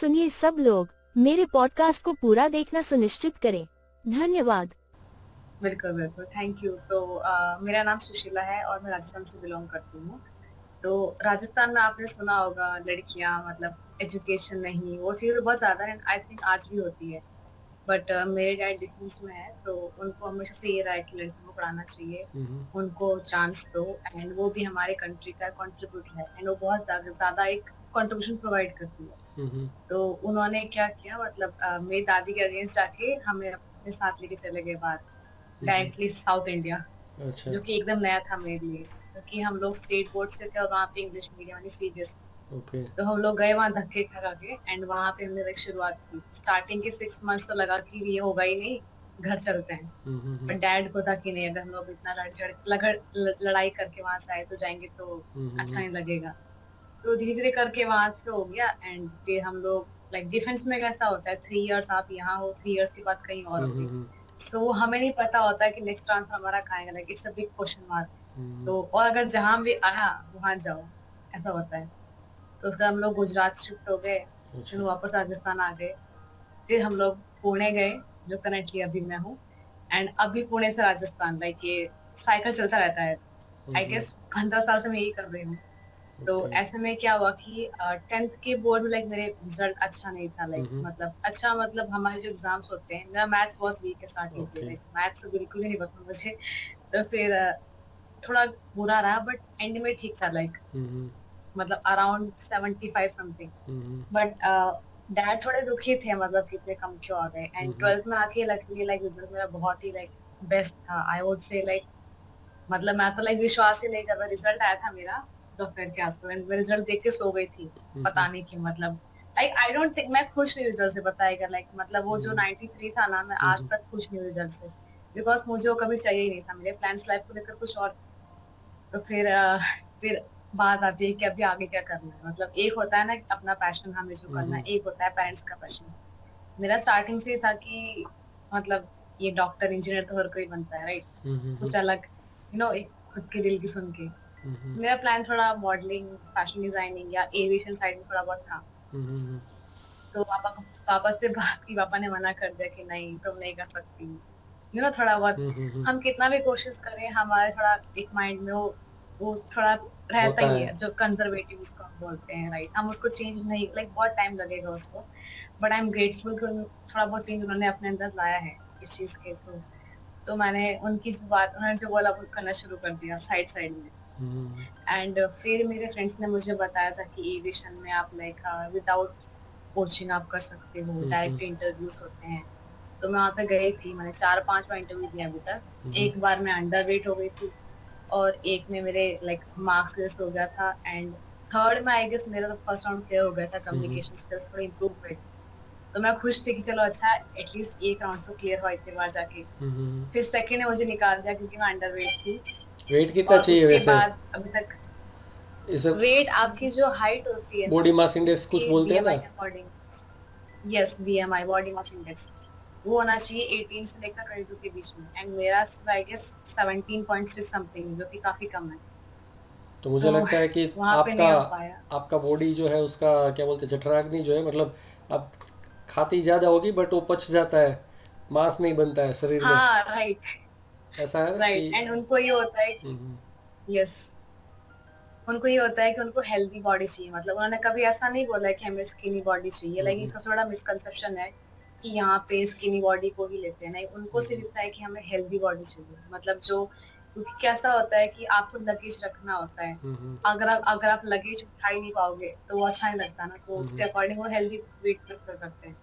सुनिए सब लोग, मेरे पॉडकास्ट को पूरा देखना सुनिश्चित करें। धन्यवाद। बिल्कुल, बिल्कुल, थैंक यू। तो मेरा नाम सुशीला है और मैं राजस्थान से बिलॉन्ग करती हूँ। तो राजस्थान में आपने सुना होगा लड़कियाँ मतलब एजुकेशन नहीं, वो चीज़ तो बहुत ज़्यादा है, आई थिंक आज भी होती है। बट मेरे डैड डिफेंस में है, तो उनको हमेशा से ये रहा है कि लड़कियों को पढ़ाना चाहिए, हम्म उनको चांस दो। एंड वो भी हमारे कंट्री का कंट्रीब्यूटर है एंड वो बहुत ज़्यादा एक कंट्रीब्यूशन प्रोवाइड करती है। हम्म तो उन्होंने क्या किया मतलब मेरी दादी के अगेंस्ट जाके हमें अपने साथ लेके चले गए बाहर, हम्म, डायरेक्टली साउथ इंडिया, अच्छा। जो कि एकदम नया था मेरे लिए, क्योंकि हम लोग स्टेट बोर्ड से थे और वहाँ पे इंग्लिश मीडियम यानी सीबीएसई। ओके। तो हम लोग गए वहाँ धक्के खा के एंड वहाँ पे हमने लाइक शुरुआत की। स्टार्टिंग के 6 मंथ्स तो लगा कि ये होगा ही नहीं, घर चलते हैं। हम्म पर डैड को था कि नहीं, अगर हम लोग इतना लड़ाई करके वहां से आए तो जाएंगे तो अच्छा हम्म नहीं लगेगा। तो धीरे धीरे करके वहां से हो गया एंड फिर हम लोग लाइक डिफेंस में कैसा होता है 3 इयर्स आप यहाँ हो, 3 इयर्स के बाद कहीं और होगे। हम्म सो हमें नहीं पता होता है कि नेक्स्ट ट्रांसफर हमारा कहाँ है, like it's a big question mark. Hmm, तो और अगर जहां भी आया वहां जाओ, ऐसा होता है। तो उसका हम लोग गुजरात शिफ्ट हो गए, फिर अच्छा। वापस राजस्थान आ गए, फिर हम लोग पुणे गए, जो करंटली अभी मैं हूँ। एंड अभी पुणे से राजस्थान, लाइक ये साइकिल चलता रहता है। आई हम्म, गेस 15 साल से मैं यही कर रही हूँ। तो ओके। ऐसे में क्या हुआ कि 10th के बोर्ड में लाइक मेरे रिजल्ट अच्छा नहीं था, लाइक हम्म, मतलब अच्छा मतलब हमारे जो एग्जाम्स होते हैं, मेरा मैथ्स बहुत वीक है स्टार्टिंग से, ओके। लाइक मैथ्स तो बिल्कुल ही नहीं पसंद मुझे। तो फिर थोड़ा बुरा रहा बट एंड में ठीक था, लाइक हम्म मतलब around 75 something. Hmm but dad थोड़े दुखी थे, मतलब कितने कम क्यों आ गए। एंड हम्म 12th में आके लकीली लाइक रिजल्ट मेरा बहुत ही लाइक बेस्ट था, आई वुड से लाइक मतलब मैं तो लाइक विश्वास ही नहीं कर रहा। रिजल्ट आया था मेरा दोपहर के आसपास एंड मैं रिजल्ट देख के सो गई थी, हम्म पता नहीं क्यों। मतलब लाइक आई डोंट थिंक मैं खुश हुई रिजल्ट से, बताएगा लाइक मतलब वो जो 93 था ना, मैं आज हम्म, तक खुश नहीं हुई रिजल्ट से, बिकॉज मुझे वो कभी चाहिए ही नहीं था। मेरे प्लान्स लाइफ को लेकर कुछ और। तो फिर बात आती है कि अभी आगे क्या करना है। मतलब एक होता है ना कि अपना पैशन हमें जो करना है, एक होता है पेरेंट्स का पैशन। मेरा स्टार्टिंग से ही था कि मतलब ये डॉक्टर इंजीनियर तो हर कोई बनता है, राइट? हम्म कुछ अलग, एक खुद के दिल की सुन के। हम्म मेरा प्लान थोड़ा मॉडलिंग, फैशन डिजाइनिंग या एविएशन साइड में थोड़ा बहुत था। हम्म तो पापा से बात की, पापा ने मना कर दिया कि नहीं तुम नहीं कर सकती। थोड़ा बहुत हम्म, हम कितना भी कोशिश करें, हमारे थोड़ा एक माइंड में वो थोड़ा रहता होता ही है। है, जो कंजर्वेटिव उसको हम बोलते हैं, राइट? हम उसको चेंज नहीं, लाइक बहुत टाइम लगेगा उसको। बट आई एम ग्रेटफुल कि थोड़ा बहुत चेंज उन्होंने अपने अंदर लाया है इस चीज के थ्रू। तो मैंने उनकी जो बात, उन्होंने जो बोला वो करना शुरू कर दिया साइड साइड में। हम्म एंड फिर मेरे फ्रेंड्स ने मुझे बताया था कि एविएशन में आप लाइक विदाउट कोचिंग आप कर सकते हो, हम्म डायरेक्ट इंटरव्यूज होते हैं। तो मैं वहां पे गई थी, मैंने 4-5 बार इंटरव्यू दिया अभी तक। हम्म एक बार मैं अंडर वेट हो गई थी और एक में मेरे लाइक मार्क्स लेस हो गया था। एंड थर्ड में आई गेस मेरा तो फर्स्ट राउंड क्लियर हो गया था, हम्म कम्युनिकेशन स्किल्स थोड़ी इंप्रूव हुई। तो मैं खुश थी कि चलो अच्छा एटलीस्ट एक राउंड तो क्लियर हुआ इतने बार जाके। हम्म फिर सेकंड ने मुझे निकाल दिया क्योंकि मैं अंडर वेट थी। वेट कितना और चाहिए उसके वैसे बाद अभी तक इस वक्त? वेट आपकी जो हाइट होती है ना, बॉडी मास इंडेक्स कुछ उसके बोलते हैं बीएमआई ना? के according, yes BMI body mass index, वो होना चाहिए 18 से लेकर 22 के बीच में। एंड मेरा आई गेस 17.6 समथिंग, जो कि काफी कम है। तो मुझे तो लगता है कि वहां पे आपका नहीं हो पाया। आपका बॉडी जो है उसका क्या बोलते हैं, जठराग्नि जो है, मतलब आप खाती ज़्यादा होगी बट वो पच जाता है, मांस नहीं बनता है शरीर में। हाँ राइट, ऐसा है कि राइट। एंड उनको ये होता है कि हम्म यस, उनको ये होता है कि उनको हेल्दी बॉडी चाहिए। मतलब उन्होंने कभी ऐसा नहीं बोला है कि हमें स्किनी बॉडी चाहिए, लेकिन हम्म इसका थोड़ा मिसकंसेप्शन है कि यहाँ पे स्किनी बॉडी को ही लेते हैं। नहीं, उनको सिर्फ हम्म इतना है कि हमें हेल्दी बॉडी चाहिए, मतलब जो, क्योंकि कैसा होता है कि आपको लगेज रखना होता है। हम्म अगर आप लगेज उठा ही नहीं पाओगे तो वो अच्छा नहीं लगता ना, तो उसके हम्म अकॉर्डिंग वो हेल्दी वेट प्रेफर करते हैं।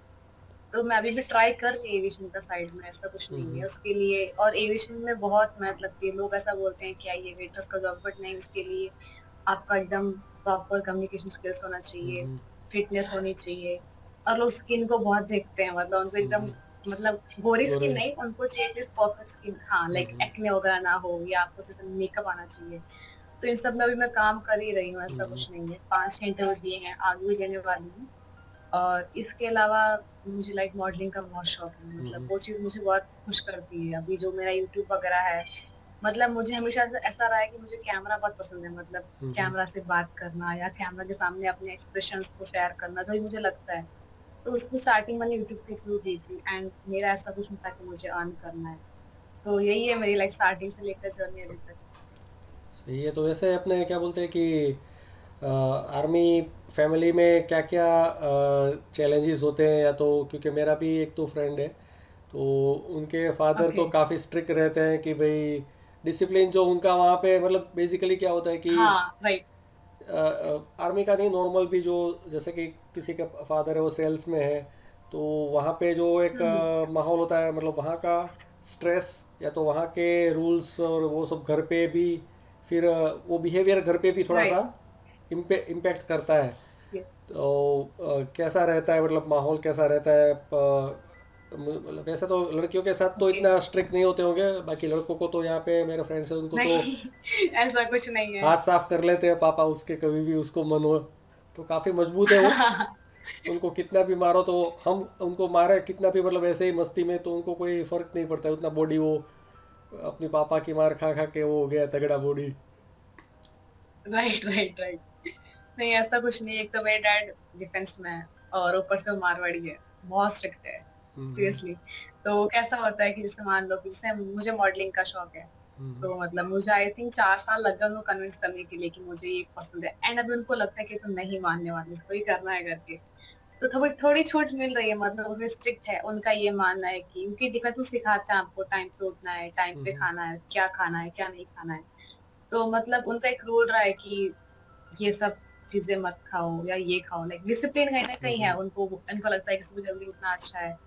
तो मैं अभी भी ट्राई कर रही हूँ एविएशन का साइड में, ऐसा कुछ नहीं हम्म है उसके लिए। और एविएशन में बहुत मेहनत लगती है, लोग ऐसा बोलते हैं कि ये वेटर्स का जॉब, बट नहीं, उसके लिए आपका एकदम प्रॉपर कम्युनिकेशन स्किल्स होना चाहिए, हम्म फिटनेस होनी चाहिए। और लोग स्किन को बहुत देखते हैं, मतलब उनको एकदम, हम्म मतलब गोरी गोरे स्किन नहीं, उनको चाहिए एटलीस्ट परफेक्ट स्किन, हाँ, लाइक हम्म एक्ने वगैरह ना हो, या आपको जैसे मेकअप आना चाहिए। तो इन सब में अभी मैं काम कर ही रही हूँ, ऐसा हम्म कुछ नहीं है। 5 इंटरव्यू दिए हैं, आगे भी देने वाली हूँ। और इसके अलावा मुझे लाइक मॉडलिंग का बहुत शौक है, मतलब हम्म वो चीज मुझे बहुत खुश करती है। अभी जो मेरा यूट्यूब वगैरह है, मतलब मुझे हमेशा से ऐसा रहा है कि मुझे कैमरा बहुत पसंद है, मतलब हम्म कैमरा से बात करना या कैमरा के सामने अपने एक्सप्रेशंस को शेयर करना, जो भी मुझे लगता है। तो उसको स्टार्टिंग मैंने यूट्यूब के थ्रू दी थी एंड मेरा ऐसा कुछ नहीं था कि मुझे अर्न करना है। तो यही है मेरी लाइक स्टार्टिंग से लेकर जर्नी अभी तक। सही है। तो वैसे अपने क्या बोलते हैं कि आर्मी फैमिली में क्या क्या चैलेंजेस होते हैं, या तो क्योंकि मेरा भी एक तो फ्रेंड है, तो उनके फादर ओके। तो काफ़ी स्ट्रिक्ट रहते हैं कि भाई डिसिप्लिन जो उनका वहाँ पे, मतलब बेसिकली क्या होता है कि हाँ राइट। आर्मी का नहीं, नॉर्मल भी जो, जैसे कि किसी का फादर है वो सेल्स में है, तो वहाँ पे जो एक हम्म। माहौल होता है, मतलब वहाँ का स्ट्रेस, या तो वहाँ के रूल्स और वो सब घर पे भी, फिर वो बिहेवियर घर पे भी थोड़ा सा राइट। इम्पैक्ट करता है। तो कैसा रहता है, मतलब माहौल कैसा रहता है, मतलब वैसे तो लड़कियों के साथ तो ओके। इतना स्ट्रिक्ट नहीं होते होंगे, बाकी लड़कों को तो यहाँ पे मेरे फ्रेंड्स हैं उनको तो नहीं ऐसा कुछ नहीं है। हाथ साफ कर लेते हैं पापा उसके, कभी भी उसको मन हो। तो काफ़ी मजबूत है वो। उनको कितना भी मारो तो, हम उनको मारे कितना भी, मतलब ऐसे ही मस्ती में, तो उनको कोई फर्क नहीं पड़ता है उतना। बॉडी वो अपनी पापा की मार खा खा के वो हो गया तगड़ा बॉडी। Right right right. नहीं ऐसा कुछ नहीं है। एक तो मेरे डैड डिफेंस में है और ऊपर से वो मारवाड़ी है, बहुत स्ट्रिक्ट है हम्म। सीरियसली। तो कैसा होता है कि जैसे मान लो कि जैसे मुझे मॉडलिंग का शौक है, हम्म। तो मतलब मुझे आई थिंक 4 साल लग गए उनको कन्विंस करने के लिए कि मुझे ये पसंद है एंड अभी उनको लगता है कि तुम नहीं मानने वाले, इसको ही करना है करके। तो थोड़ी थोड़ी छूट मिल रही है, मतलब उन्हें स्ट्रिक्ट है। उनका ये मानना है कि उनकी डिफेंस में सिखाते हैं आपको टाइम पे उठना है, टाइम पे हम्म। खाना है क्या नहीं खाना है। तो मतलब उनका एक रूल रहा है कि ये सब चीजें मत खाओ या ये खाओ, लाइक डिसिप्लिन कहीं ना कहीं है। उनको उनको लगता है कि सुबह जल्दी उठना अच्छा है।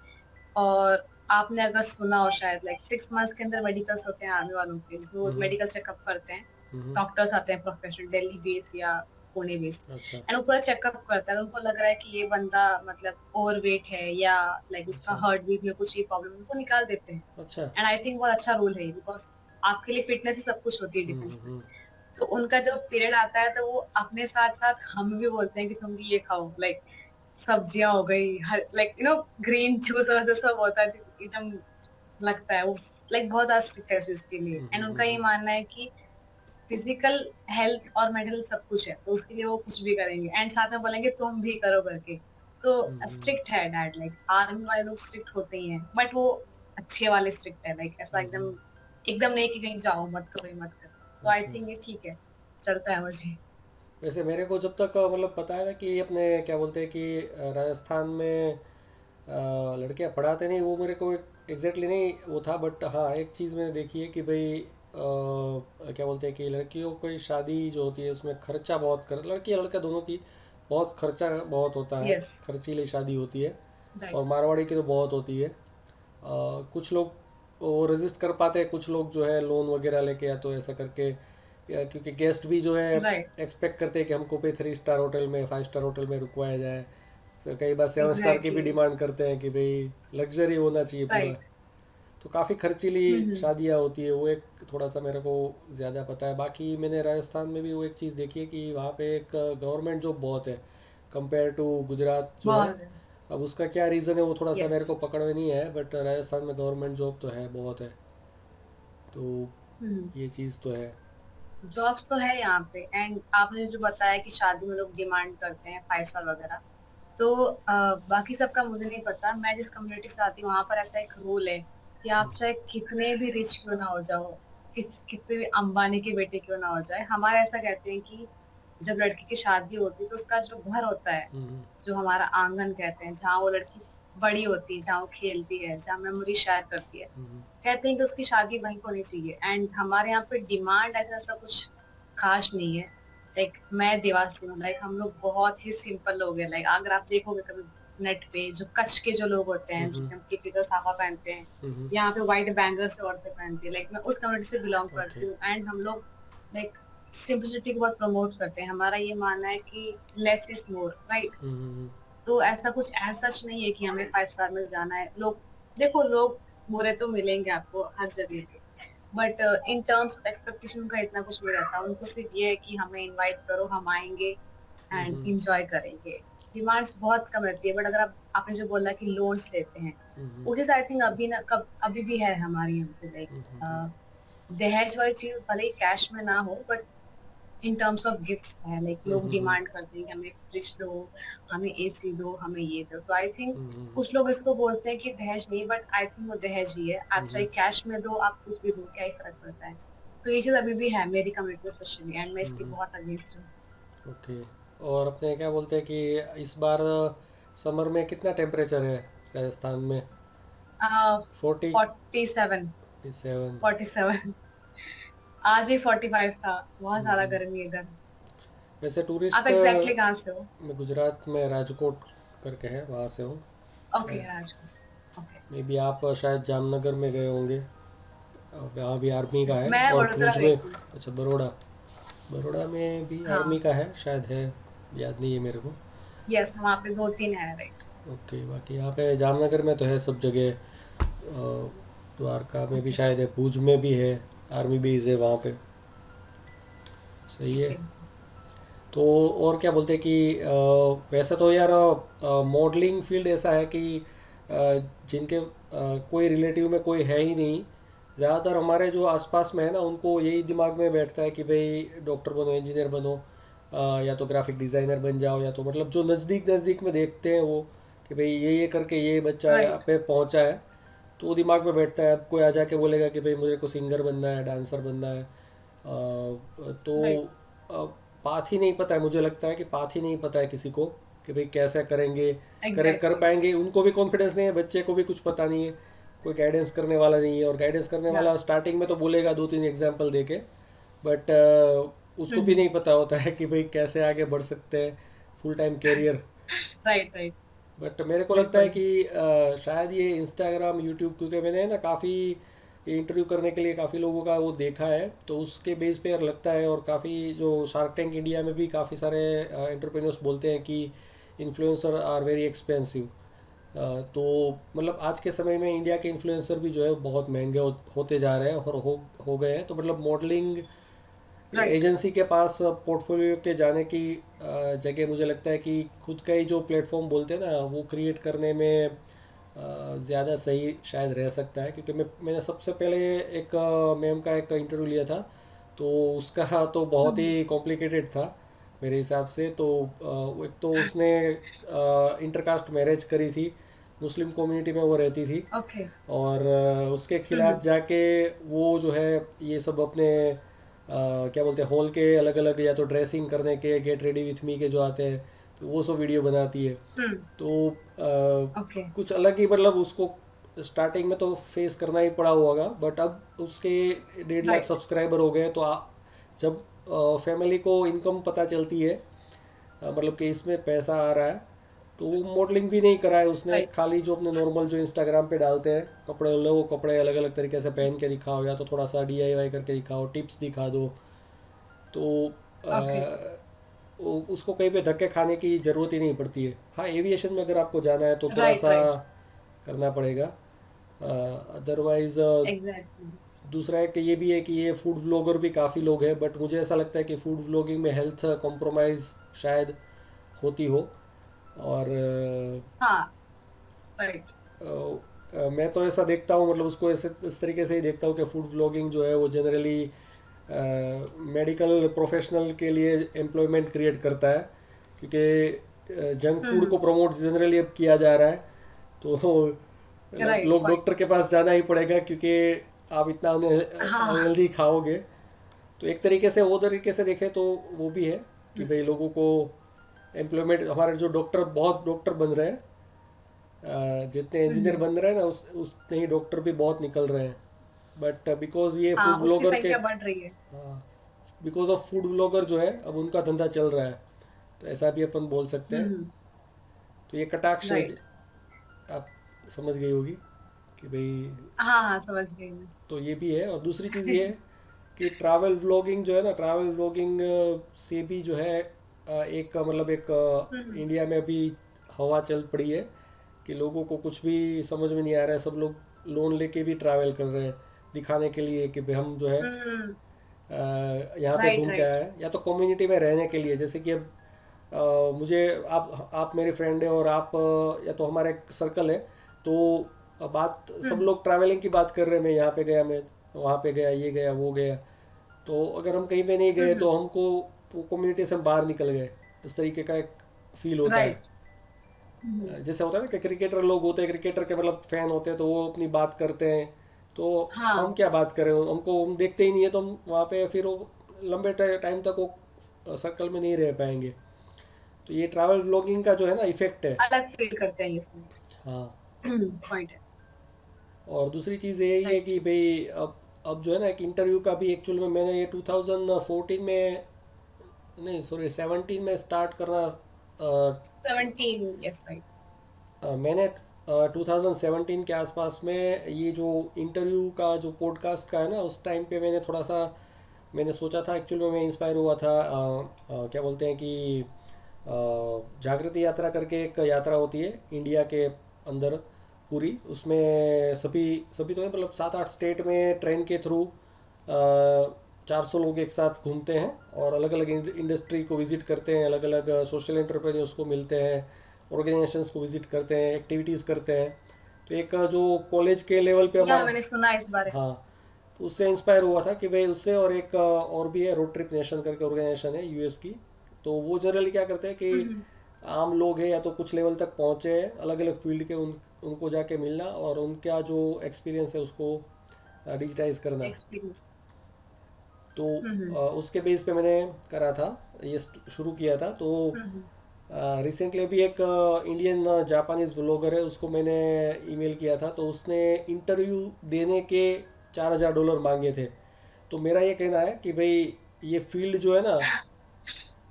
और आपने अगर सुना हो शायद लाइक 6 मंथ्स के अंदर मेडिकल्स होते हैं आर्मी वालों के, जो हम्म। मेडिकल चेकअप करते हैं। हम्म। डॉक्टर्स आते हैं प्रोफेशनल, दिल्ली बेस्ड या पुणे बेस्ड, अच्छा। एंड ऊपर चेकअप करता है। उनको लग रहा है कि ये बंदा मतलब ओवरवेट है या लाइक उसका अच्छा। हार्ट बीट में कुछ ये प्रॉब्लम, उनको निकाल देते हैं। अच्छा। एंड आई थिंक बहुत अच्छा रूल है, बिकॉज आपके लिए फिटनेस ही सब कुछ होती है डिफेंस में। हम्म। तो उनका जब पीरियड आता है तो वो अपने साथ साथ हम भी बोलते हैं कि तुम भी ये खाओ, लाइक सब्जियां हो गई, हर लाइक ग्रीन जूस और सब होता है जो एकदम लगता है वो, लाइक बहुत ज्यादा स्ट्रिक्ट है उस चीज के लिए। एंड उनका ये मानना है कि फिजिकल हेल्थ और मेंटल सब कुछ है, तो उसके लिए वो कुछ भी करेंगे एंड साथ में बोलेंगे तुम भी करो करके। तो स्ट्रिक्ट है डैड, लाइक आर्मी वाले लोग स्ट्रिक्ट होते ही हैं बट वो अच्छे वाले स्ट्रिक्ट है, लाइक ऐसा एकदम एकदम नहीं कि कहीं जाओ मत करो ये मत करो। तो आई अच्छा। थिंक ये ठीक है, चलता है मुझे। वैसे मेरे को जब तक मतलब पता है ना कि अपने क्या बोलते हैं कि राजस्थान में लड़कियां पढ़ाते नहीं, वो मेरे को एग्जैक्टली नहीं वो था, बट हाँ एक चीज़ मैंने देखी है कि भाई क्या बोलते हैं कि लड़कियों की शादी जो होती है उसमें खर्चा बहुत कर, लड़की लड़का दोनों की बहुत खर्चा बहुत होता है, यस खर्चीली शादी होती है। राइट। और मारवाड़ी की तो बहुत होती है। कुछ लोग वो रेजिस्ट कर पाते हैं, कुछ लोग जो है लोन वगैरह लेके या तो ऐसा करके, या क्योंकि गेस्ट भी जो है राइट एक्सपेक्ट करते हैं कि हमको पे 3 स्टार होटल में 5 स्टार होटल में रुकवाया जाए। तो कई बार 7 स्टार की भी एग्जैक्टली डिमांड करते हैं कि भाई लग्जरी होना चाहिए पूरा। राइट। तो काफ़ी खर्चीली हम्म। शादियाँ होती है, वो एक थोड़ा सा मेरे को ज़्यादा पता है। बाकी मैंने राजस्थान में भी वो एक चीज़ देखी है कि वहाँ पे एक गवर्नमेंट जॉब बहुत है कंपेयर टू गुजरात जो है। बहुत है। अब उसका क्या रीज़न है वो थोड़ा सा यस। मेरे को पकड़ में नहीं है, बट राजस्थान में गवर्नमेंट जॉब तो है, बहुत है। तो ये चीज़ तो है। जॉब्स तो है यहाँ पे एंड आपने जो बताया कि शादी में लोग डिमांड करते हैं 5 स्टार वगैरह, तो बाकी सबका मुझे नहीं पता। मैं जिस कम्युनिटी से आती हूँ वहां पर ऐसा एक रूल है कि आप चाहे कितने भी रिच क्यों ना हो जाओ, कितने भी अंबानी के बेटे क्यों ना हो जाए, हमारे ऐसा कहते हैं कि जब लड़की की शादी होती है तो उसका जो घर होता है, हम्म। जो हमारा आंगन कहते हैं, जहाँ वो लड़की बड़ी होती है, जहाँ वो खेलती है, जहाँ मेमोरी शेयर करती है, हम्म। कहते हैं कि उसकी शादी वहीं होनी चाहिए। एंड हमारे यहाँ पे डिमांड ऐसा ऐसा कुछ खास नहीं है। लाइक मैं देवासी हूँ, लाइक हम लोग बहुत ही सिंपल लोग हैं। लाइक अगर आप देखोगे कभी नेट पे, जो कच्छ के जो लोग होते हैं जो हम्म। एकदम टिपिकल साफा पहनते हैं, हम्म। यहाँ पे व्हाइट बैंगल्स औरतें पहनती है, लाइक मैं उस कम्युनिटी से बिलोंग ओके। करती हूँ। एंड हम लोग लाइक सिंपलिसिटी को बहुत प्रमोट करते हैं। हमारा ये मानना है कि लेस इज मोर, राइट। हम्म। तो ऐसा कुछ ऐसा सच नहीं है कि हमें 5 स्टार में जाना है। लोग देखो, लोग बुरे तो मिलेंगे आपको हर जगह पे, but in terms of expectation का इतना कुछ नहीं रहता। उनको सिर्फ ये है कि हमें इनवाइट करो, हम आएंगे एंड हम्म। इंजॉय करेंगे। डिमांड्स बहुत कम रहती है, बट अगर आपने जो बोला कि लोन्स लेते हैं, हम्म। उसी से आई थिंक अभी ना कब अभी भी है हमारे यहाँ पे, लाइक दहेज वाली चीज भले ही कैश में ना हो, but in terms of gifts है, लाइक लोग हम्म, डिमांड करते हैं कि हमें फ्रिज दो, हमें एसी दो, हमें ये दो। तो आई थिंक हम्म, कुछ लोग इसको बोलते हैं कि दहेज नहीं, बट आई थिंक वो दहेज ही है। आप चाहे कैश में दो, आप कुछ भी दो, क्या ही फर्क पड़ता है। तो ये चीज अभी भी है मेरी कम्युनिटी में स्पेशली, एंड मैं इसकी हम्म। बहुत अगेंस्ट हूँ। ओके। और अपने क्या बोलते हैं कि इस बार समर में कितना टेम्परेचर है राजस्थान में? 47। 47? 47। आज भी 45 था, बहुत ज्यादा हम्म। गर्मी है इधर। वैसे आप टूरिस्ट एग्जैक्टली कहाँ से हो? मैं गुजरात में राजकोट करके है, वहाँ से हूँ ओके, शायद। राजकोट। ओके। मे बी आप शायद जामनगर में गए होंगे, वहाँ भी आर्मी का है। मैं और वडोदरा भुज गई में, थी। अच्छा बड़ोड़ा, बड़ोड़ा में भी आर्मी हाँ। का है शायद, है याद नहीं है मेरे को। यस, वहाँ पे दो तीन है, राइट। ओके, बाकी यहाँ पे जामनगर में तो है सब जगह। द्वारका में भी ओके। शायद है, भुज में भी है, आर्मी बेस है वहाँ पे। सही है। ओके। तो और क्या बोलते हैं कि वैसे तो यार मॉडलिंग फील्ड ऐसा है कि जिनके कोई रिलेटिव में कोई है ही नहीं, ज़्यादातर हमारे जो आसपास में है ना, उनको यही दिमाग में बैठता है कि भाई डॉक्टर बनो, इंजीनियर बनो, या तो ग्राफिक डिज़ाइनर बन जाओ, या तो मतलब जो नज़दीक नज़दीक में देखते हैं वो, कि भाई ये करके ये बच्चा यहाँ राइट। पे पहुँचा है, तो वो दिमाग में बैठता है। अब कोई आ जाके बोलेगा कि भाई मुझे को सिंगर बनना है, डांसर बनना है, तो राइट। अ, पाथ ही नहीं पता है, मुझे लगता है कि पाथ ही नहीं पता है किसी को कि भाई कैसे करेंगे, करे कर एग्जैक्टली। पाएंगे। उनको भी कॉन्फिडेंस नहीं है, बच्चे को भी कुछ पता नहीं है, कोई गाइडेंस करने वाला नहीं है। और गाइडेंस करने या। वाला स्टार्टिंग में तो बोलेगा दो तीन एग्जाम्पल दे के, बट उसको भी हम्म। नहीं पता होता है कि भाई कैसे आगे बढ़ सकते हैं full time career. Right, right. But मेरे को लगता है बिल्कुल। कि शायद ये इंस्टाग्राम यूट्यूब, क्योंकि मैंने ना काफ़ी इंटरव्यू करने के लिए काफ़ी लोगों का वो देखा है, तो उसके बेस पे यार लगता है। और काफ़ी जो शार्क टैंक इंडिया में भी काफ़ी सारे एंटरप्रेन्योर्स बोलते हैं कि इन्फ्लुएंसर आर वेरी एक्सपेंसिव। तो मतलब आज के समय में इंडिया के इन्फ्लुएंसर भी जो है बहुत महंगे होते जा रहे हैं, और हो गए हैं। तो मतलब मॉडलिंग राइट। एजेंसी के पास पोर्टफोलियो के जाने की जगह मुझे लगता है कि खुद का ही जो प्लेटफॉर्म बोलते हैं ना, वो क्रिएट करने में ज़्यादा सही शायद रह सकता है। क्योंकि मैंने सबसे पहले एक मैम का एक इंटरव्यू लिया था, तो उसका तो बहुत हम्म। ही कॉम्प्लिकेटेड था मेरे हिसाब से। तो एक तो उसने इंटरकास्ट मैरिज करी थी, मुस्लिम कम्युनिटी में वो रहती थी, ओके। और उसके हम्म। खिलाफ जाके वो जो है ये सब अपने क्या बोलते हैं, हॉल के अलग अलग, या तो ड्रेसिंग करने के, गेट रेडी विथ मी के जो आते हैं, तो वो सब वीडियो बनाती है। हम्म। तो ओके। कुछ अलग ही, मतलब उसको स्टार्टिंग में तो फेस करना ही पड़ा होगा, बट अब उसके 1.5 लाख राइट। सब्सक्राइबर हो गए। तो जब फैमिली को इनकम पता चलती है, मतलब कि इसमें पैसा आ रहा है, तो वो मॉडलिंग भी नहीं करा है उसने, राइट। खाली जो अपने नॉर्मल जो इंस्टाग्राम पे डालते हैं कपड़े, लो वो कपड़े अलग अलग तरीके से पहन के दिखाओ, या तो थोड़ा सा डीआईवाई करके दिखाओ, टिप्स दिखा दो। तो ओके। उसको कहीं पे धक्के खाने की ज़रूरत ही नहीं पड़ती है। हाँ, एविएशन में अगर आपको जाना है तो थोड़ा राइट, सा राइट। करना पड़ेगा, अदरवाइज। एग्जैक्टली। दूसरा है कि ये भी है कि ये फूड व्लॉगर भी काफ़ी लोग हैं, बट मुझे ऐसा लगता है कि फूड व्लॉगिंग में हेल्थ कॉम्प्रोमाइज़ शायद होती हो। और हाँ। राइट। मैं तो ऐसा देखता हूँ, मतलब उसको ऐसे इस तरीके से ही देखता हूँ कि फूड व्लॉगिंग जो है वो जनरली मेडिकल प्रोफेशनल के लिए एम्प्लॉयमेंट क्रिएट करता है। क्योंकि जंक फूड हम्म। को प्रमोट जनरली अब किया जा रहा है, तो मतलब राइट, लोग पॉइंट। डॉक्टर के पास जाना ही पड़ेगा, क्योंकि आप इतना हाँ। अनहेल्दी खाओगे। तो एक तरीके से वो तरीके से देखें तो वो भी है कि भाई लोगों को एम्प्लॉयमेंट, हमारे जो डॉक्टर, बहुत डॉक्टर बन रहे हैं, जितने इंजीनियर हम्म। बन रहे हैं ना, उतने ही डॉक्टर भी बहुत निकल रहे हैं। बट बिकॉज ये हाँ, फूड उसकी ब्लॉगर के, संख्या बढ़ रही है। बिकॉज ऑफ फूड ब्लॉगर जो है अब उनका धंधा चल रहा है, तो ऐसा भी अपन बोल सकते हैं। हम्म। तो ये कटाक्ष राइट। आप समझ गई होगी कि भाई, हाँ, हाँ, समझ गई मैं। तो ये भी है। और दूसरी चीज़ ये है कि ट्रैवल व्लॉगिंग जो है ना, ट्रैवल व्लॉगिंग से भी जो है एक मतलब एक हम्म। इंडिया में अभी हवा चल पड़ी है कि लोगों को कुछ भी समझ में नहीं आ रहा है, सब लोग लोन लेके भी ट्रैवल कर रहे हैं, दिखाने के लिए कि भाई हम जो है हम्म। यहाँ पे राइट, घूम के राइट। आए हैं, या तो कम्युनिटी में रहने के लिए। जैसे कि अब मुझे, आप मेरे फ्रेंड है, और आप या तो हमारा एक सर्कल है, तो बात सब हम्म। लोग ट्रैवलिंग की बात कर रहे हैं, मैं यहाँ पे गया, मैं वहाँ पे गया, ये गया, वो गया। तो अगर हम कहीं पे नहीं गए हम्म, तो हमको कम्युनिटी से हम बाहर निकल गए, इस तरीके का एक फील होता है। राइट। हम्म, जैसे होता है ना कि क्रिकेटर लोग होते हैं, क्रिकेटर के मतलब फैन होते हैं, तो वो अपनी बात करते हैं, तो हम हाँ, क्या बात करें, हमको हम देखते ही नहीं है, तो हम वहाँ पे फिर वो लंबे टाइम तक वो सर्कल में नहीं रह पाएंगे। तो ये ट्रैवल ब्लॉगिंग का जो है ना इफेक्ट है। अलग फील करते हैं इसमें। हाँ। पॉइंट है। और दूसरी चीज़ यही है राइट। कि भाई अब जो है ना एक इंटरव्यू का भी एक्चुअल में मैंने ये 2014 में, नहीं सॉरी 17 में स्टार्ट करना। 17, यस, राइट। मैंने 2017 के आसपास में ये जो इंटरव्यू का जो पॉडकास्ट का है ना, उस टाइम पे मैंने थोड़ा सा मैंने सोचा था, एक्चुअल में मैं इंस्पायर हुआ था। क्या बोलते हैं कि जागृति यात्रा करके एक यात्रा होती है इंडिया के अंदर पूरी, उसमें सभी सभी तो नहीं, मतलब 7-8 स्टेट में ट्रेन के थ्रू 400 लोग एक साथ घूमते हैं और अलग अलग इंडस्ट्री को विजिट करते हैं, अलग अलग सोशल एंटरप्रेन्योर्स को मिलते हैं, ऑर्गेनाइजेशंस को विजिट करते हैं, एक्टिविटीज़ करते हैं। तो एक जो कॉलेज के लेवल पे या हमारा, मैंने सुना इस बारे में। हाँ, तो उससे इंस्पायर हुआ था कि भाई उससे, और एक और भी है, रोड ट्रिप नेशन करके ऑर्गेनाइजेशन है यूएस की। तो वो जनरली क्या करते हैं कि हम्म, आम लोग हैं या तो कुछ लेवल तक पहुँचे हैं अलग अलग फील्ड के, उनको जाके मिलना और उनका जो एक्सपीरियंस है उसको डिजिटाइज करना। एक्सपीरियंस। तो हम्म, उसके बेस पे मैंने करा था, ये शुरू किया था। तो हम्म, रिसेंटली भी एक इंडियन जापानीज ब्लॉगर है, उसको मैंने ईमेल किया था, तो उसने इंटरव्यू देने के $4,000 मांगे थे। तो मेरा ये कहना है कि भाई ये फील्ड जो है ना,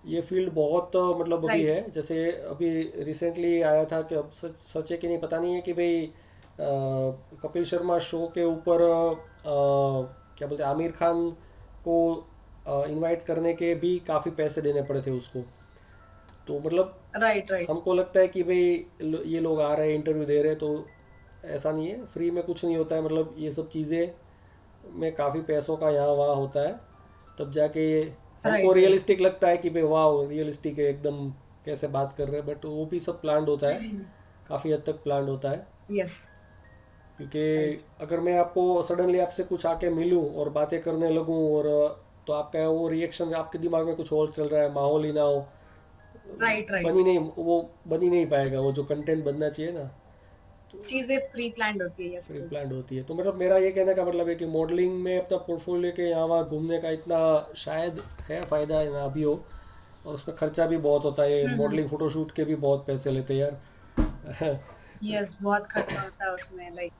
ये फील्ड बहुत मतलब अभी राइट। है, जैसे अभी रिसेंटली आया था कि, अब सच सच है कि नहीं पता नहीं है, कि भाई कपिल शर्मा शो के ऊपर क्या बोलते हैं, आमिर खान को इनवाइट करने के भी काफ़ी पैसे देने पड़े थे उसको। तो मतलब राइट, राइट। हमको लगता है कि भाई ये लोग आ रहे हैं इंटरव्यू दे रहे हैं, तो ऐसा नहीं है, फ्री में कुछ नहीं होता है, मतलब ये सब चीज़ें में काफ़ी पैसों का यहाँ वहाँ होता है, तब जाके ये हमको राइट, राइट। रियलिस्टिक लगता है कि भाई वाह रियलिस्टिक है एकदम, कैसे बात कर रहे हैं, बट वो भी सब प्लान्ड होता है, काफ़ी हद तक प्लान्ड होता है। यस। क्योंकि राइट, अगर मैं आपको सडनली आपसे कुछ आके मिलूं और बातें करने लगूं, और तो आपका वो रिएक्शन, आपके दिमाग में कुछ और चल रहा है, माहौल ही ना हो, राइट, राइट। बन ही नहीं पाएगा वो जो कंटेंट बनना चाहिए ना। तो चीजें प्री प्लान्ड होती है, यस, प्री राइट। प्लान्ड होती है। तो मतलब मेरा ये कहने का मतलब है कि मॉडलिंग में अपना पोर्टफोलियो के यहाँ वहाँ घूमने का इतना शायद है फ़ायदा ना भी हो, और उसमें खर्चा भी बहुत होता है, हम्म, मॉडलिंग फ़ोटोशूट के भी बहुत पैसे लेते हैं यार। यस, बहुत खर्चा होता है उसमें, लाइक।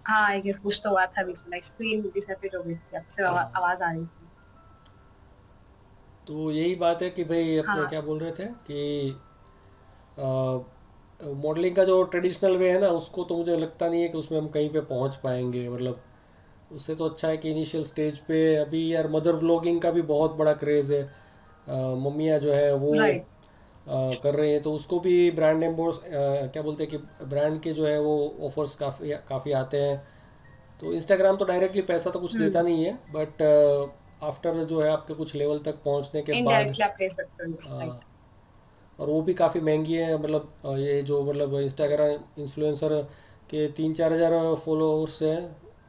हाँ, आई गेस कुछ तो हुआ था बीच में, लाइक स्क्रीन डिसअपीयर हो गई थी, आपसे आवाज आ रही थी। तो यही बात है कि भाई अपने हाँ, क्या बोल रहे थे कि मॉडलिंग का जो ट्रेडिशनल वे है ना, उसको तो मुझे लगता नहीं है कि उसमें हम कहीं पे पहुंच पाएंगे, मतलब उससे तो अच्छा है कि इनिशियल स्टेज पे अभी यार मदर व्लॉगिंग का भी बहुत बड़ा क्रेज़ है। मम्मियाँ जो है वो राइट। कर रही हैं, तो उसको भी ब्रांड एम्बोस क्या बोलते हैं कि ब्रांड के जो है वो ऑफर्स काफ़ी काफ़ी आते हैं। तो इंस्टाग्राम तो डायरेक्टली पैसा तो कुछ देता हम्म, नहीं है, बट आफ्टर जो है आपके कुछ लेवल तक पहुंचने के बाद, इनडायरेक्टली आप ले सकते हो, यस, हाँ, राइट। और वो भी काफ़ी महंगी है, मतलब ये जो मतलब इंस्टाग्राम इन्फ्लुएंसर के 3-4 हज़ार फॉलोअर्स हैं,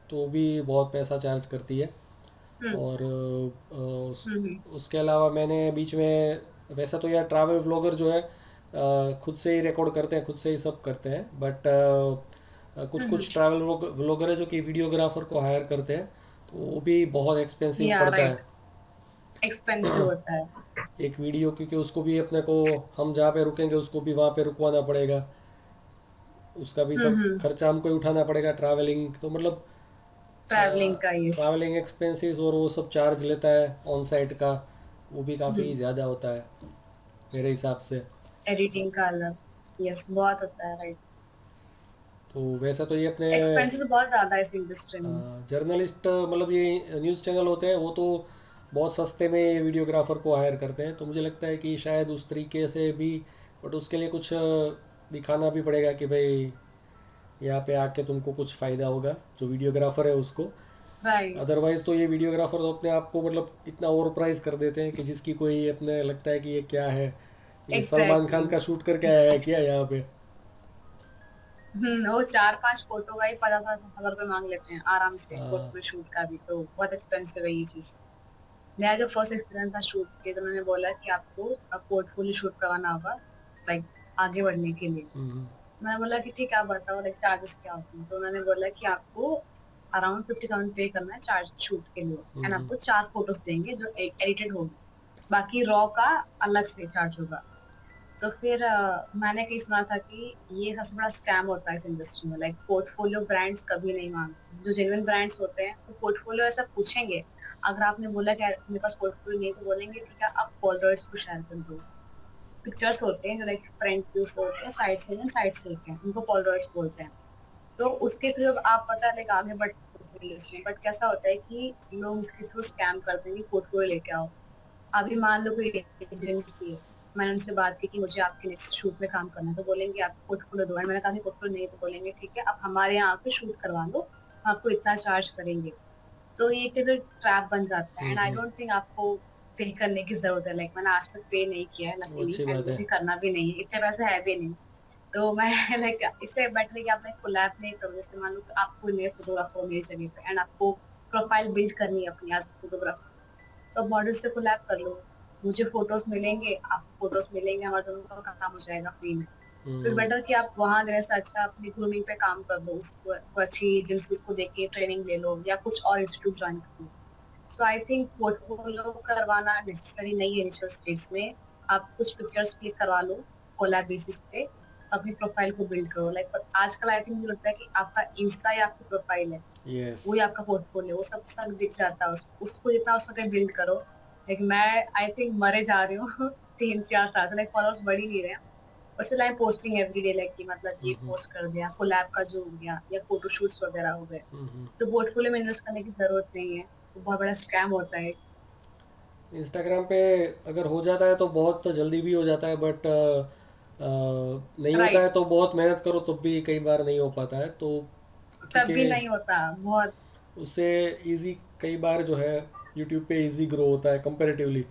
तो भी बहुत पैसा चार्ज करती है। हम्म, और हम्म, उसके अलावा मैंने बीच में, वैसा तो यार ट्रैवल ब्लॉगर जो है खुद से ही रिकॉर्ड करते हैं, खुद से ही सब करते हैं, बट कुछ हम्म, कुछ ट्रैवल ब्लॉगर है जो कि वीडियोग्राफर को हायर करते हैं, तो वो भी बहुत एक्सपेंसिव या पड़ता राइट, है एक्सपेंसिव होता है। एक वीडियो, क्योंकि उसको भी अपने को, हम जहाँ पे रुकेंगे उसको भी वहाँ पे रुकवाना पड़ेगा, उसका भी सब हम्म, खर्चा हमको ही उठाना पड़ेगा, ट्रैवलिंग तो मतलब ट्रैवलिंग का, यस। ट्रैवलिंग एक्सपेंसेस और वो सब चार्ज लेता है ऑन साइट का, वो भी काफ़ी ज़्यादा होता है मेरे हिसाब से। एडिटिंग का अलग, यस, बहुत होता है, राइट। तो वैसा तो ये अपने एक्सपेंसेस बहुत ज्यादा है इस इंडस्ट्री में। जर्नलिस्ट, मतलब ये न्यूज़ चैनल होते हैं, वो तो बहुत सस्ते में ये वीडियोग्राफर को हायर करते हैं, तो मुझे लगता है कि शायद उस तरीके से भी, बट उसके लिए कुछ दिखाना भी पड़ेगा कि भाई यहाँ पे आके तुमको कुछ फ़ायदा होगा, जो वीडियोग्राफर है उसको। राइट, अदरवाइज तो ये वीडियोग्राफर तो अपने आप को मतलब इतना ओवर प्राइस कर देते हैं कि जिसकी कोई अपने लगता है कि ये क्या है, ये सलमान एग्जैक्टली। खान का शूट करके आया है क्या यहाँ पे। वो 4-5 फोटो का ही 50,000 रुपये मांग लेते हैं आराम से, हाँ। फोटो शूट का भी, तो बहुत एक्सपेंसिव है ये चीज। मेरा जो फर्स्ट एक्सपीरियंस था शूट के, तो उन्होंने बोला कि आपको पोर्टफोलियो शूट करवाना होगा, लाइक आगे बढ़ने के लिए। हम्म मैंने बोला कि ठीक है, आप बताओ लाइक चार्जेस क्या होते हैं। तो उन्होंने बोला कि आपको अराउंड 50,000 पे करना है चार्ज शूट के लिए, एंड हम्म आपको 4 फोटोज देंगे जो एडिटेड होगी, बाकी रॉ का अलग से चार्ज होगा। तो फिर मैंने कहीं सुना था कि ये सबसे बड़ा स्कैम होता है इस इंडस्ट्री में, लाइक पोर्टफोलियो ब्रांड्स कभी नहीं मांगते। जो जेन्युइन ब्रांड्स होते हैं वो पोर्टफोलियो ऐसा पूछेंगे। अगर आपने बोला कि यार मेरे पास पोर्टफोलियो नहीं है, तो बोलेंगे ठीक है, आप फॉलोअर्स को शेयर कर दो। पिक्चर्स होते हैं जो लाइक फ्रंट व्यूज होते हैं, साइड से होते हैं, उनको फॉलोअर्स बोलते हैं। तो उसके थ्रू आप पता है लाइक आगे बढ़ते हैं इंडस्ट्री। बट कैसा होता है कि लोग इसके थ्रू स्कैम करते हैं कि पोर्टफोलियो लेके आओ। अभी मान लो कोई एजेंसी है, मैंने उनसे बात की कि मुझे आपके नेक्स्ट शूट में काम करना है, तो बोलेंगे आप पोर्टफोलियो दो, एंड मैंने कहा कि पोर्टफोलियो नहीं, तो बोलेंगे ठीक है, आप हमारे यहाँ आके शूट करवा लो, हम आपको इतना चार्ज करेंगे। तो ये एक ट्रैप बन जाता है, and I hmm. Don't think आपको पे करने की जरूरत है। लाइक मैंने आज तक पे नहीं किया है वो लकीली, अच्छी एंड बात है। मुझे करना भी नहीं है, इतने पैसे है भी नहीं। तो मैं लाइक इससे बेटर है कि आप लाइक कोलैब नहीं करो। जैसे मान लो कि आपको नए फोटोग्राफर मेरी जगह पे, एंड आपको प्रोफाइल बिल्ड करनी है अपनी एज फोटोग्राफर, तो मॉडल से कोलैब कर लो। मुझे फोटोज मिलेंगे, आपको फोटोज मिलेंगे, हमारा दोनों का काम हो जाएगा फ्री में। फिर हम्म बेटर कि आप वहां देने से अच्छा अपनी ग्रूमिंग पे काम कर लो, उसको अच्छी एजेंसीज को देके ट्रेनिंग ले लो, या कुछ और इंस्टीट्यूट ज्वाइन कर लो। सो आई थिंक पोर्टफोलियो करवाना नेसेसरी नहीं है इनिशियल स्टेज में। आप कुछ पिक्चर्स क्लिक करवा लो कोलैब बेसिस पे, अपनी प्रोफाइल को बिल्ड करो। लाइक आजकल आई थिंक मुझे लगता है कि आपका इंस्टा या आपकी प्रोफाइल है, यस। वही आपका पोर्टफोलियो, वो सब सब दिख जाता है। उसको जितना हो सके बिल्ड करो। लाइक मैं आई थिंक मरे जा रही हूँ 3-4 साल से, लाइक फॉलोअर्स बढ़ ही नहीं रहे हैं। बस लाइक पोस्टिंग एवरीडे, लाइक कि मतलब ये हम्म पोस्ट कर दिया, कोलैब का जो हो गया, या फोटो शूट्स वगैरह हो गए। हम्म। तो पोर्टफोलियो में इन्वेस्ट करने की जरूरत नहीं है, वो बहुत बड़ा स्कैम होता है। इंस्टाग्राम पे अगर हो जाता है तो बहुत जल्दी भी हो जाता है, बट नहीं होता है राइट, तो बहुत मेहनत करो तब भी कई बार नहीं हो पाता है, तो तब क्योंकि भी नहीं होता बहुत। उससे इजी कई बार जो है यूट्यूब पे इजी ग्रो होता है कंपैरेटिवली।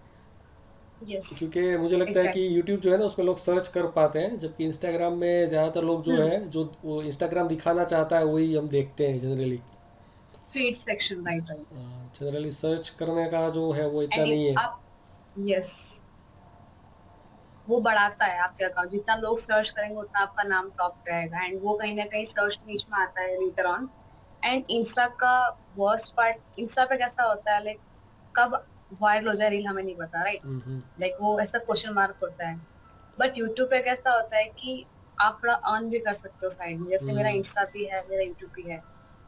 यस, क्योंकि मुझे लगता है कि एग्जैक्टली। यूट्यूब जो है ना उसमें लोग सर्च कर पाते हैं, जबकि इंस्टाग्राम में ज़्यादातर लोग जो हम्म, है जो वो इंस्टाग्राम दिखाना चाहता है वही हम देखते हैं generally. Feed section, right right. Generally search करने का जो है वो इतना एंड नहीं है। आप, यस, वो बढ़ाता है आपके अकाउंट। जितना लोग सर्च करेंगे उतना आपका नाम टॉप पे आएगा, एंड वो कहीं ना कहीं सर्च नीच में आता है लेटर ऑन। एंड इंस्टा का वर्स्ट पार्ट, इंस्टा पे कैसा होता है लाइक कब वायरल हो जाए रील हमें नहीं पता, राइट। हम्म लाइक वो ऐसा क्वेश्चन मार्क होता है। बट यूट्यूब पे कैसा होता है कि आप थोड़ा अर्न भी कर सकते हो साइड में। जैसे मेरा हम्म इंस्टा भी है, मेरा यूट्यूब भी है,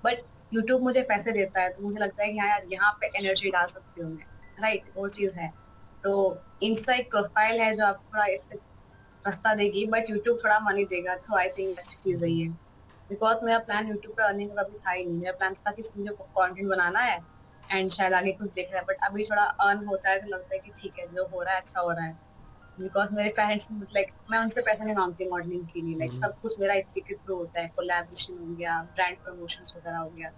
बट यूट्यूब मुझे पैसे देता है, तो मुझे लगता है कि हाँ यार यहाँ पे एनर्जी डाल सकती हूँ मैं, राइट, वो चीज है। तो इंस्टा एक प्रोफाइल है जो आपको थोड़ा इससे रास्ता देगी, बट यूट्यूब थोड़ा मनी देगा, तो आई थिंक अच्छी चीज है ये। बिकॉज मेरा प्लान यूट्यूब पे अर्निंग का कभी था ही नहीं। मेरा प्लान था कि मुझे कंटेंट बनाना है एंड शायद आगे कुछ देख रहा है, बट अभी थोड़ा अर्न होता है तो लगता है कि ठीक है, जो हो रहा है अच्छा हो रहा है। बिकॉज मेरे पेरेंट्स, लाइक मैं उनसे पैसे नहीं मांगती मॉडलिंग के लिए, लाइक हम्म। सब कुछ मेरा इसी के थ्रू होता है। कोलैबोरेशन हो गया, ब्रांड प्रमोशंस वगैरह हो गया।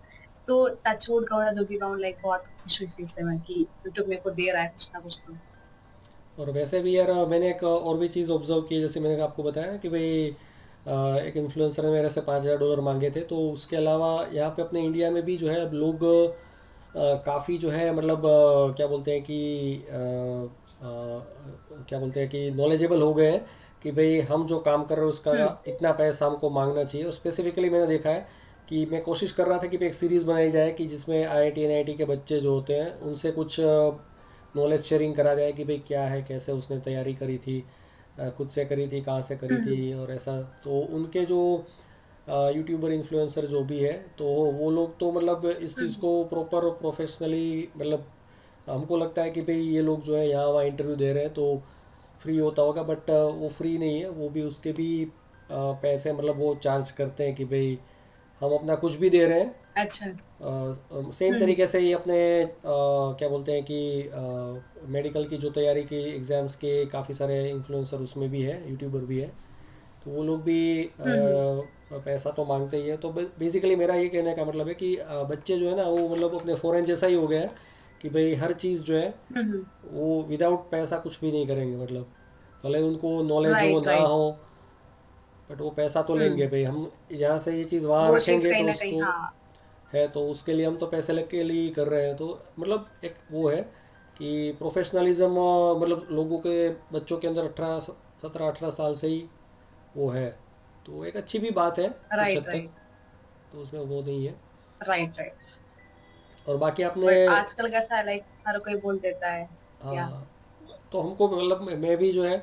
तो टचवुड का जो भी कहूँ, लाइक बहुत खुश हुई इस चीज से मैं कि यूट्यूब मेरे को दे रहा है कुछ ना कुछ। तो और वैसे भी यार मैंने एक और भी चीज़ ऑब्जर्व की, जैसे मैंने आपको बताया कि भाई एक इन्फ्लुएंसर ने मेरे से $5,000 मांगे थे, तो उसके अलावा यहाँ पे अपने इंडिया में भी जो है अब लोग काफ़ी जो है मतलब क्या बोलते हैं कि क्या बोलते हैं कि नॉलेजेबल हो गए हैं कि भाई हम जो काम कर रहे हैं उसका हम्म इतना पैसा हमको मांगना चाहिए। और स्पेसिफिकली मैंने देखा है कि मैं कोशिश कर रहा था कि एक सीरीज़ बनाई जाए कि जिसमें आईआईटी एनआईटी के बच्चे जो होते हैं उनसे कुछ नॉलेज शेयरिंग करा जाए कि भाई क्या है, कैसे उसने तैयारी करी थी, खुद से करी थी, कहाँ से करी हम्म थी और ऐसा। तो उनके जो यूट्यूबर इन्फ्लुएंसर जो भी है तो वो लोग तो मतलब इस चीज़ हम्म को प्रॉपर प्रोफेशनली मतलब हमको लगता है कि भाई ये लोग जो है यहाँ वहाँ इंटरव्यू दे रहे हैं तो फ्री होता होगा, बट वो फ्री नहीं है, वो भी उसके भी पैसे मतलब वो चार्ज करते हैं कि भाई हम अपना कुछ भी दे रहे हैं। अच्छा अच्छा। सेम हम्म तरीके से ही अपने क्या बोलते हैं कि मेडिकल की जो तैयारी की एग्ज़ाम्स के काफ़ी सारे इन्फ्लुएंसर उसमें भी है, यूट्यूबर भी है, तो वो लोग भी हम्म पैसा तो मांगते ही है। तो बेसिकली मेरा ये कहने का मतलब है कि बच्चे जो है ना वो मतलब अपने फ़ॉरेन जैसा ही हो गया है कि भाई हर चीज़ जो है हम्म, वो विदाउट पैसा कुछ भी नहीं करेंगे, मतलब भले उनको नॉलेज हो राइट ना राइट। हो, बट वो पैसा तो लेंगे हम्म, भाई। हम यहाँ से ये चीज़ वहाँ वो चीज रखेंगे कहीं तो ना कहीं, उसको हाँ। है, तो उसके लिए हम तो पैसे लग के लिए ही कर रहे हैं, तो मतलब एक वो है कि प्रोफेशनलिज्म मतलब लोगों के बच्चों के अंदर 17-18 साल से ही वो है, तो एक अच्छी भी बात है कुछ राइट हद तक, राइट तो उसमें वो नहीं है। Right right. और बाकी आपने बट आजकल कैसा है, लाइक हर कोई बोल देता है। या हाँ, तो हमको मतलब मैं भी जो है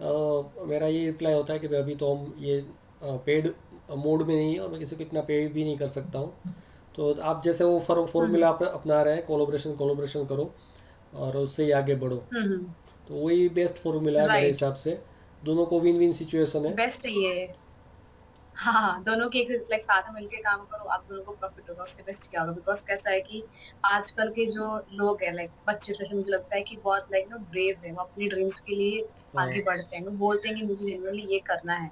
मेरा ये रिप्लाई होता है कि भाई अभी तो हम ये पेड मोड में नहीं है और मैं किसी को इतना पे भी नहीं कर सकता हूँ। तो आप जैसे वो हम्म फॉर्मूला आप अपना रहे हैं, कोलोब्रेशन कोलोब्रेशन करो और उससे ही आगे बढ़ो, हम्म। तो वही बेस्ट फॉर्मूला है मेरे राइट। हिसाब से। दोनों को विन विन सिचुएशन है। बेस्ट ये है। हाँ हाँ, दोनों की एक लाइक साथ में मिलके काम करो, आप दोनों को प्रॉफिट होगा, उससे बेस्ट क्या होगा। बिकॉज कैसा है कि आजकल के जो लोग हैं, लाइक बच्चे स्पेशली, मुझे लगता है कि बहुत लाइक नो ब्रेव है, वो अपनी ड्रीम्स के लिए हाँ। आगे बढ़ते हैं, वो बोलते हैं कि मुझे जेन्युइनली ये करना है।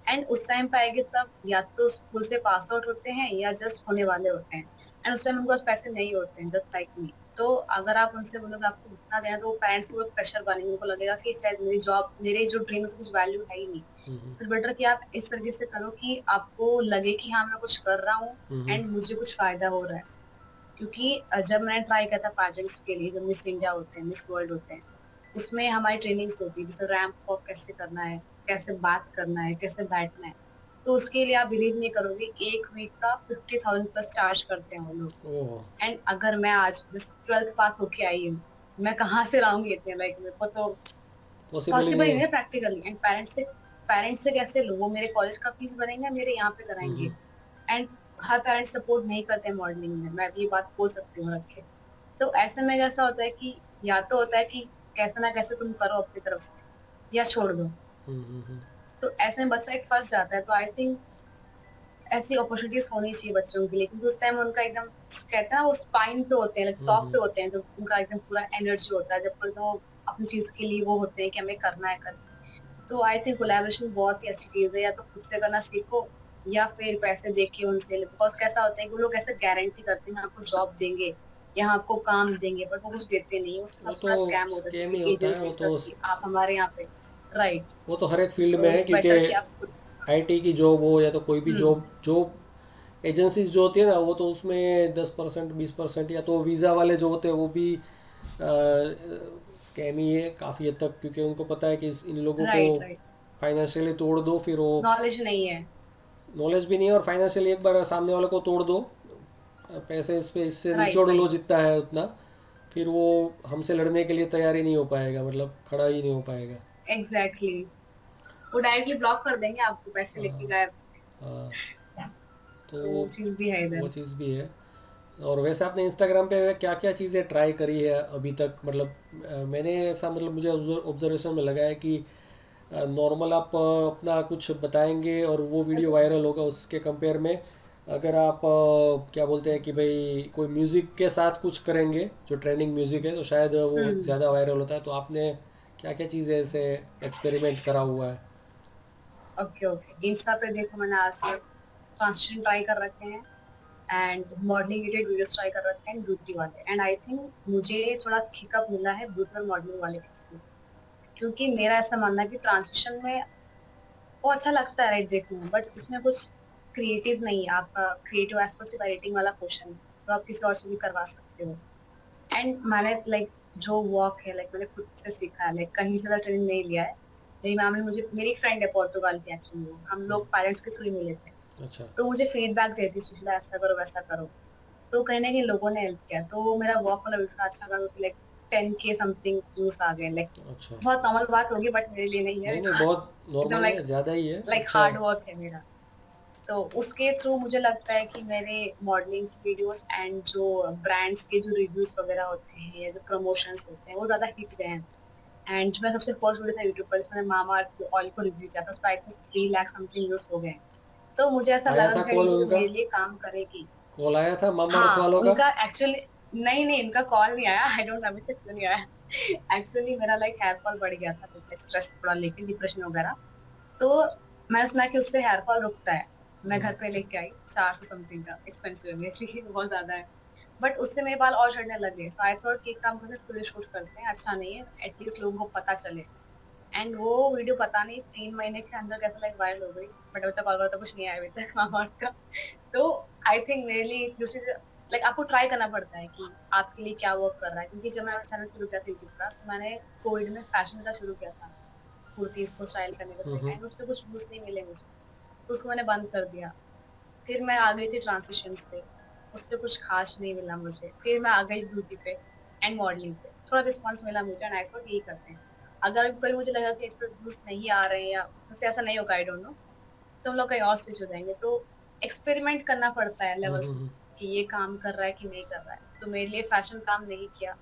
एंड उस टाइम पे आएगी सब या तो स्कूल से पास आउट होते हैं या जस्ट होने वाले होते हैं, एंड उस टाइम उनके पास पैसे नहीं होते हैं, जस्ट लाइक मी। तो अगर आप उनसे बोलोगे आपको इतना देना, तो वो पेरेंट्स को प्रेशर बनेंगे, उनको लगेगा कि शायद मेरी जॉब, मेरे जो ड्रीम है कुछ वैल्यू है ही नहीं। हम्म फिर बेटर कि आप इस तरीके से करो कि आपको लगे कि हाँ मैं कुछ कर रहा हूँ हम्म एंड मुझे कुछ फायदा हो रहा है। क्योंकि जब मैंने ट्राई किया था पेजेंट्स के लिए, जो मिस इंडिया होते हैं, मिस वर्ल्ड होते हैं, उसमें हमारी ट्रेनिंग्स होती है, जैसे रैंप वॉक कैसे करना है, कैसे बात करना है, कैसे बैठना है। तो उसके लिए आप बिलीव नहीं करोगे, एक वीक का 50,000 प्लस चार्ज करते हैं वो लोग। ओह, एंड अगर मैं आज जस्ट 12th पास होके आई हूँ, मैं कहाँ से लाऊंगी इतने, लाइक मेरे को तो पॉसिबल ही पॉसिबल नहीं ही नहीं है। है प्रैक्टिकली। एंड पेरेंट्स से कैसे लो, वो मेरे कॉलेज का फीस भरेंगे, मेरे यहाँ पे हम्म कराएंगे। एंड हर पेरेंट्स सपोर्ट नहीं करते हैं मॉडलिंग में, मैं भी ये बात बोल सकती हूँ रख के। तो ऐसे में कैसा होता है कि या तो होता है कि कैसे ना कैसे तुम करो अपनी तरफ से, या छोड़ दो। हम्म। तो ऐसे में बच्चा एक फंस जाता है। तो आई थिंक ऐसी अपॉर्चुनिटीज होनी चाहिए बच्चों के लिए, क्योंकि उस टाइम उनका एकदम कहते हैं ना, वो स्पाइन पे होते हैं, टॉप हम्म। पे होते हैं, तो उनका एकदम पूरा एनर्जी होता है, जब तक वो अपनी चीज के लिए वो होते हैं कि हमें करना है करना है। तो आई थिंक कोलैबोरेशन बहुत ही अच्छी चीज है, या तो खुद से करना सीखो या फिर पैसे दे के उनसे। बिकॉज कैसा होता है कि वो लोग ऐसे गारंटी करते हैं आपको जॉब देंगे या आपको काम देंगे, बट वो कुछ देते नहीं है, उसके वो पास तो पूरा स्कैम होता है, स्कैम ही जैसे होता है, एजेंसीज का कि आप हमारे यहाँ पे। राइट। वो तो हर एक फील्ड में सो है, इट्स क्योंकि बेटर कि आप खुद। आईटी की जॉब हो या तो कोई भी हम्म। जॉब, जॉब एजेंसीज जो होती है ना, वो तो उसमें 10% 20%, या तो वीज़ा वाले जो होते हैं वो भी स्कैम ही है काफ़ी हद तक, क्योंकि उनको पता है कि इन लोगों को राइट राइट। फाइनेंशियली तोड़ दो, फिर वो नॉलेज नहीं है। नॉलेज भी नहीं है, और फाइनेंशियली एक बार सामने वाले को तोड़ दो, पैसे इस पे इससे राइट निचोड़ लो राइट। जितना है उतना, फिर वो हमसे लड़ने के लिए तैयार ही नहीं हो पाएगा, मतलब खड़ा ही नहीं हो पाएगा। एग्जैक्टली। वो डायरेक्टली ब्लॉक कर देंगे आपको, पैसे लेके हाँ। गायब। हाँ, तो तो वो चीज भी है वो इधर। चीज़ भी है। और वैसे आपने इंस्टाग्राम पे क्या क्या चीज़ें ट्राई करी है अभी तक, मतलब मैंने ऐसा, मतलब मुझे ऑब्जर्वेशन में लगा है कि नॉर्मल आप अपना कुछ बताएंगे और वो वीडियो वायरल होगा, उसके कंपेयर में अगर आप क्या बोलते हैं कि भाई कोई म्यूज़िक के साथ कुछ करेंगे जो ट्रेंडिंग म्यूज़िक है, तो शायद वो हम्म। ज़्यादा वायरल होता है। तो आपने क्या क्या चीज़ें ऐसे एक्सपेरिमेंट करा हुआ है? ओके ओके, इंस्टा पे देखो मैंने आज तक ट्रांसलेशन ट्राई कर रखे हैं, and modelling related videos try कर रखे हैं, ब्यूटी वाले। एंड आई थिंक मुझे थोड़ा थिकअप मिला है ब्यूटी और मॉडलिंग वाले के थ्रू। क्योंकि मेरा ऐसा मानना है कि ट्रांसलेशन में वो अच्छा लगता है राइट देखने में, बट उसमें कुछ क्रिएटिव नहीं है। आपका क्रिएटिव एस्पेक्ट सिर्फ एडिटिंग वाला पोर्शन है, तो आप किसी और से भी करवा सकते हो। एंड मैंने लाइक जो वॉक है, लाइक मैंने खुद से सीखा है, लाइक कहीं से ट्रेनिंग नहीं लिया है। मेरी मैम ने मुझे, मेरी फ्रेंड है पोर्तुगाल की एक्चुअली, हम लोग पेरेंट्स के थ्रू ही मिले थे। अच्छा। तो मुझे फीडबैक देती, सुशीला ऐसा करो वैसा करो। तो कहीं ना कहीं लोगों ने हेल्प किया, तो मेरा वॉक वाला वीडियो अच्छा करो, लाइक 10K समथिंग व्यूज आ गए। लाइक अच्छा। बहुत नॉर्मल बात होगी, बट मेरे लिए नहीं है। नहीं नहीं, बहुत एकदम नॉर्मल लाइक है, ज़्यादा ही है, लाइक अच्छा है। हार्ड वर्क है मेरा। तो उसके थ्रू मुझे लगता है कि मेरे मॉडलिंग की वीडियोस एंड जो ब्रांड्स के जो रिव्यूज वगैरह होते हैं या जो प्रमोशंस होते हैं, वो ज्यादा हिट गए हैं। एंड जो मैं सबसे फर्स्ट वीडियो था यूट्यूब पर, जिसमें मामा अर्थ ऑयल को रिव्यू किया था, उस पर I think 3 lakh something views हो गए। तो मुझे ऐसा आया लगा था कि कॉल ये चीज उनका? मेरे लिए काम करेगी। कॉल आया था मामा अर्थ हाँ वालों का? उनका एक्चुअली, नहीं नहीं, इनका कॉल नहीं आया, आई डोंट, अभी तक क्यों नहीं आया। एक्चुअली मेरा लाइक हेयर फॉल बढ़ गया था, स्ट्रेस थोड़ा लेके, डिप्रेशन वगैरह। तो मैंने सुना कि उससे हेयर फॉल रुकता है। मैं घर पे लेके आई 400 समथिंग का, एक्सपेंसिव है इसलिए बहुत ज्यादा है। बट उससे मेरे बाल और झड़ने लग गए, सो आई थॉट कि एक काम करते हैं, स्टूडियो शूट करते हैं, अच्छा नहीं है, एटलीस्ट लोगों को पता चले। एंड वो वीडियो पता नहीं 3 महीने के अंदर कैसे लाइक वायरल हो गई। बट अभी तक कॉल तो कुछ नहीं आया अभी तक मामा का। तो आई थिंक मेरे लिए दूसरी लाइक आपको ट्राई करना पड़ता है कि आपके लिए क्या वर्क कर रहा है, क्योंकि जब मैंने चैनल शुरू किया था यूट्यूब का, तो मैंने कोविड में फैशन का शुरू किया था, कुर्तीज को स्टाइल करने का तरीका, हम्म एंड उस पर कुछ व्यूज नहीं मिले मुझे, तो उसको मैंने बंद कर दिया। फिर मैं आ गई थी ट्रांसिशंस पे, उस पे कुछ खास नहीं मिला मुझे। फिर मैं आ गई ब्यूटी पे एंड मॉडलिंग पे, थोड़ा रिस्पॉन्स मिला मुझे, एंड आई थॉट यही करते हैं। अगर कभी मुझे लगा कि इस पे व्यूज नहीं आ रहे हैं या मुझसे ऐसा नहीं होगा, आई डोंट नो, तो हम लोग कहीं और स्विच हो जाएंगे। तो एक्सपेरिमेंट करना पड़ता है लेवल्स हम्म कि ये काम कर रहा है कि नहीं कर रहा है। तो मेरे लिए फैशन काम नहीं किया,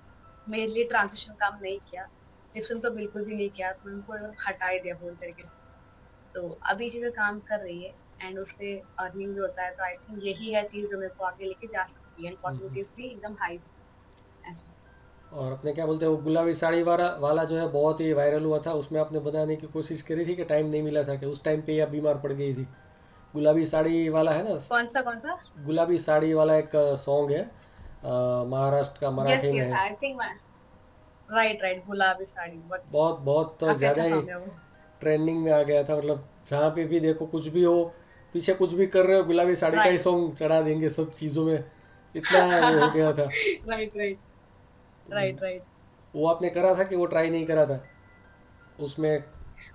मेरे लिए ट्रांजिशन काम नहीं किया, डिफरेंट तो बिल्कुल भी नहीं किया, तो उनको एकदम हटा ही दिया पूरी तरीके से। तो अभी चीजें काम कर रही है एंड उससे अर्निंग भी होता है, तो आई थिंक यही है चीज जो मेरे को आगे लेके जा सकती है, एंड हम्म। पॉसिबिलिटीज भी एकदम हाई ऐसा। और अपने क्या बोलते हैं वो गुलाबी साड़ी वाला वाला जो है बहुत ही वायरल हुआ था, उसमें आपने बनाने की कोशिश करी थी कि टाइम नहीं मिला था, कि उस टाइम पे आप बीमार पड़ गई थी? गुलाबी साड़ी वाला है ना, कौन सा? गुलाबी साड़ी वाला एक सॉन्ग है, महाराष्ट्र का, यस मराठी में यस, है। आई थिंक मैं, राइट राइट, गुलाबी साड़ी, बहुत बहुत बहुत तो काफी ज़्यादा अच्छा ही सॉन्ग है वो। ट्रेंडिंग में आ गया था, मतलब जहाँ पे भी देखो कुछ भी हो, पीछे कुछ भी कर रहे हो, गुलाबी साड़ी का ही राइट सॉन्ग चढ़ा देंगे सब चीज़ों में, इतना वो हो गया था। Right right, right right. वो आपने करा था कि वो ट्राई नहीं करा था उसमें?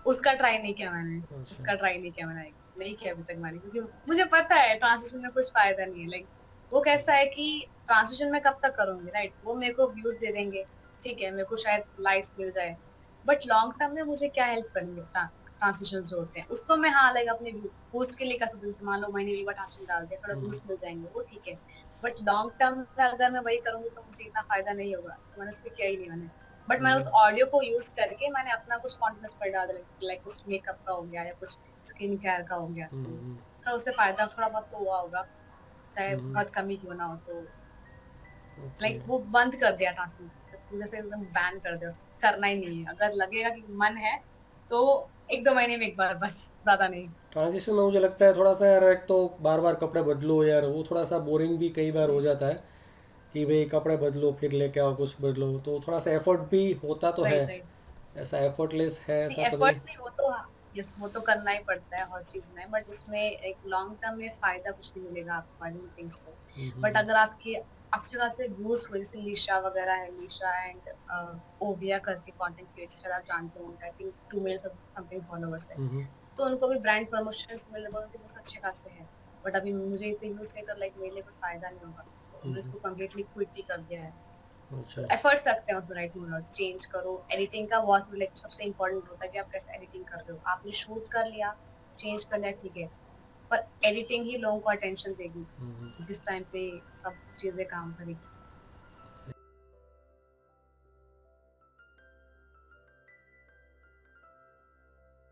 उसका ट्राई नहीं किया मैंने, अच्छा। उसका ट्राई नहीं किया मैंने, नहीं किया अभी तक मैंने, क्योंकि मुझे पता है ट्रांसलेशन में कुछ फायदा नहीं है। लाइक वो कैसा है कि ट्रांसलेशन में कब तक करूंगी, राइट? वो मेरे को व्यूज दे देंगे, ठीक है, मेरे को शायद लाइक्स मिल जाए, बट लॉन्ग टर्म में मुझे क्या हेल्प करेंगे ट्रांसलेशन जो होते हैं? उसको मैं, हाँ, लाइक अपने बूस्ट के लिए कर सकती हूँ, मान लो महीने में एक बार ट्रांसलेशन डाल दिया, थोड़ा हम्म व्यूज मिल जाएंगे, वो ठीक है। बट लॉन्ग टर्म में अगर मैं वही करूंगी तो मुझे इतना फायदा नहीं होगा, तो मैंने उस पर किया ही नहीं मैंने। बट मैंने उस हम्म ऑडियो को यूज करके मैंने अपना कुछ कॉन्फिडेंस पर डाल दिया, लाइक कुछ मेकअप का हो गया या कुछ स्किन केयर का हो गया, तो हम्म थोड़ा उससे फायदा थोड़ा बहुत तो हुआ होगा, चाहे हम्म। बहुत कम ही क्यों ना हो। तो ओके। लाइक वो बंद कर दिया ट्रांसफर पूरे से, एकदम बैन कर दिया उसको, करना ही नहीं है। अगर लगेगा कि मन है तो एक दो महीने में एक बार बस, ज्यादा नहीं। ट्रांजिशन में मुझे लगता है थोड़ा सा यार, एक तो बार बार कपड़े बदलो यार, वो थोड़ा सा बोरिंग भी कई बार हो जाता है, कि भाई कपड़े बदलो फिर लेके आओ कुछ बदलो, तो थोड़ा सा एफर्ट भी होता तो है। Right right. ऐसा एफर्टलेस है नहीं, ऐसा तो नहीं। एफर्ट नहीं, वो तो हाँ, यस, वो तो करना ही पड़ता है हर चीज में, बट उसमें एक लॉन्ग टर्म में फायदा कुछ नहीं मिलेगा आपको, I don't think so. But hmm अगर आपके अच्छे खासे व्यूज हुए, जैसे लिशा वगैरह है, लिशा एंड ओविया करके कंटेंट क्रिएटर, शायद आप जानते हो, I think 2 million something followers है, हम्म तो उनको भी ब्रांड प्रमोशंस मिल रहे हैं, उनके बहुत अच्छे खासे हैं। बट अभी मुझे इतने व्यूज थे तो लाइक मेरे लिए कोई फायदा नहीं होगा, तो मैंने हम्म। इसको कंप्लीटली क्विट ही कर दिया है। अच्छा। एफर्ट्स लगते हैं उसमें, राइट, नो, चेंज करो एडिटिंग का, वॉइस में लाइक सबसे इंपॉर्टेंट होता है कि आप कैसे एडिटिंग कर रहे हो। आपने शूट कर लिया, चेंज कर लिया, ठीक है, पर एडिटिंग ही लोगों को अटेंशन देगी हम्म। जिस टाइम पे सब चीजें काम करेगी।